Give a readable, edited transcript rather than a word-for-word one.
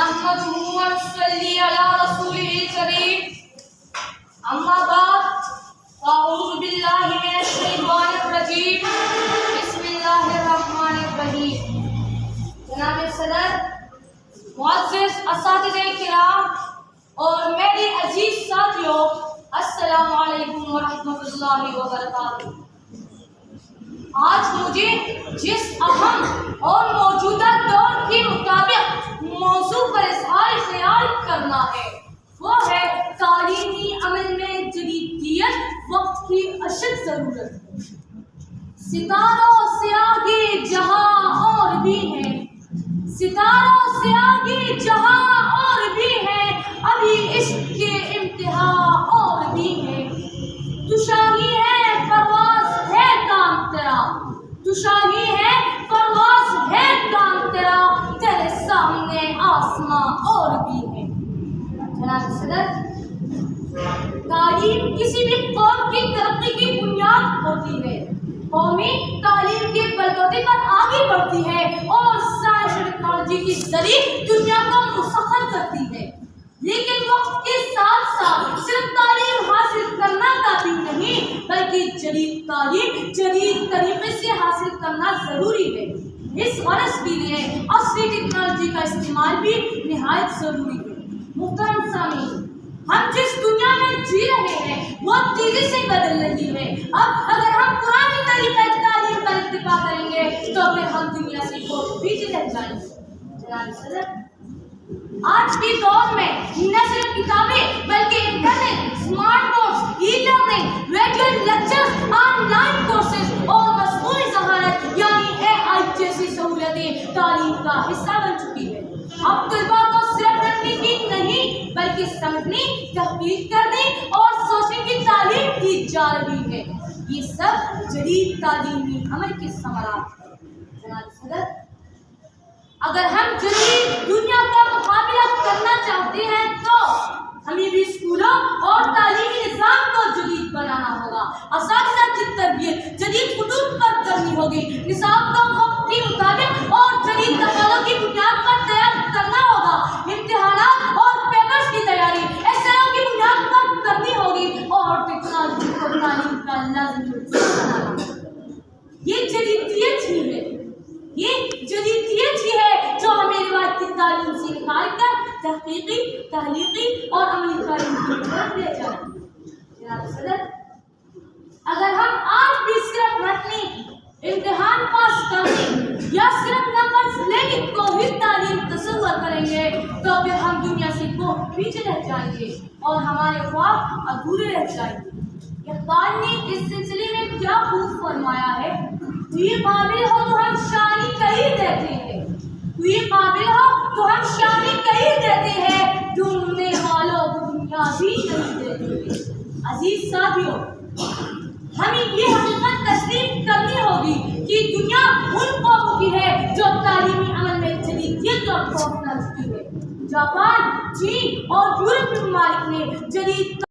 نحمده ونصلي على رسوله الكريم اما بعد اعوذ باللہ من الشیطان الرجیم بسم اللہ الرحمن الرحیم۔ جناب صدر، معزز اساتذہ کرام اور میرے عزیز ساتھیوں، السلام علیکم ورحمۃ اللہ وبرکاتہ۔ آج مجھے جس اہم اور موجودہ دور کے مطابق موضوع پر اظہار خیال کرنا ہے وہ ہے تعلیمی عمل میں جدیدیت وقت کی اشد ضرورت ہے۔ ستاروں سے آگے جہاں اور بھی ہے، ستاروں سے آگے جہاں اور بھی ہے، ابھی عشق کے انتہا اور بھی ہے۔ تو شاہی ہے پرواز ہے کام تیرا، تو شاہی ہے پرواز ہے کام تیرا، تیرے سامنے آسماں اور بھی ہے۔ جناب صدر، تعلیم کسی بھی قوم کی ترقی کی بنیاد ہوتی ہے۔ قومی تعلیم کے بلبوتے پر آگے بڑھتی ہے اور سائنس اور ٹیکنالوجی کے ذریعے دنیا کو مسخر کرتی ہے، لیکن وقت کے ساتھ ساتھ صرف تعلیم حاصل کرنا کافی نہیں، بلکہ جدید تعلیم جدید طریقے سے حاصل کرنا ضروری ہے۔ اس غرض کے لیے عصری ٹیکنالوجی کا استعمال بھی نہایت ضروری ہے۔ محترم سامعین، ہم جس دنیا میں جی رہے ہیں وہ تیزی سے بدل رہی ہے۔ اب اگر ہم پرانے طریقے تعلیم کا اتباع کریں گے تو پھر ہم دنیا سے بہت پیچھے رہ جائیں گے۔ جناب صدر، آج کے دور میں نہ صرف کتابیں بلکہ internet, smart phone, e learning, video lectures, on line courses اور مصنوعی ذہانت یعنی AI جیسی سہولتیں تعلیم کا حصہ بن چکی ہے۔ اب طلباء کو صرف رٹنے کی نہیں بلکہ سمجھنے، تحقیق کرنے اور سوچنے کی تعلیم دی جا رہی ہے۔ یہ سب جدید تعلیمی عمل کے ثمرات ہیں۔ جناب صدر، اگر ہم جدید دنیا کا مقابلہ کرنا چاہتے ہیں تو ہمیں بھی اسکولوں اور تعلیمی نظام کو جدید بنانا ہوگا، اساتذہ کی تربیت جدید خطوط پر کرنی ہوگی، نصاب کو وقت کے مطابق اور جدید تقاضوں کی بنیاد پر تیار کرنا ہوگا، امتحانات اور پیپرز کی تیاری SLO کی بنیاد پر کرنی ہوگی اور ٹیکنالوجی کو تعلیم کا لازمی حصہ بنانا ہوگا۔ یہ جدیدیت ہی ہے، یہ جدیدیت ہی ہے جو ہمیں روایتی تعلیم سے نکال کر تحقیقی، تخلیقی اور عملی تعلیم کی طرف لے جائے۔ جناب صدر، اگر ہم آج بھی صرف رٹنے، امتحان پاس کرنے یا صرف نمبرز لینے کو ہی تعلیم تصور کریں گے تو پھر ہم دنیا سے بہت پیچھے رہ جائیں گے اور ہمارے خواب ادھورے رہ جائیں گے۔ اقبال نے اس سلسلے میں کیا خوب فرمایا ہے، یہ قابل ہو تو ہم شانی کہی دیتے ہیں، یہ قابل ہو تو ہم شانی کہی دیتے ہیں، ڈھونڈنے والوں کو دنیا بھی نہیں دیتے۔ عزیز ساتھیوں، ہمیں یہ حقیقت تسلیم کرنی ہوگی کہ دنیا ان قوموں کی ہے جو تعلیمی عمل میں جدیدیت اور خوف رکھتی ہے۔ جاپان، چین اور یورپی ممالک نے جدید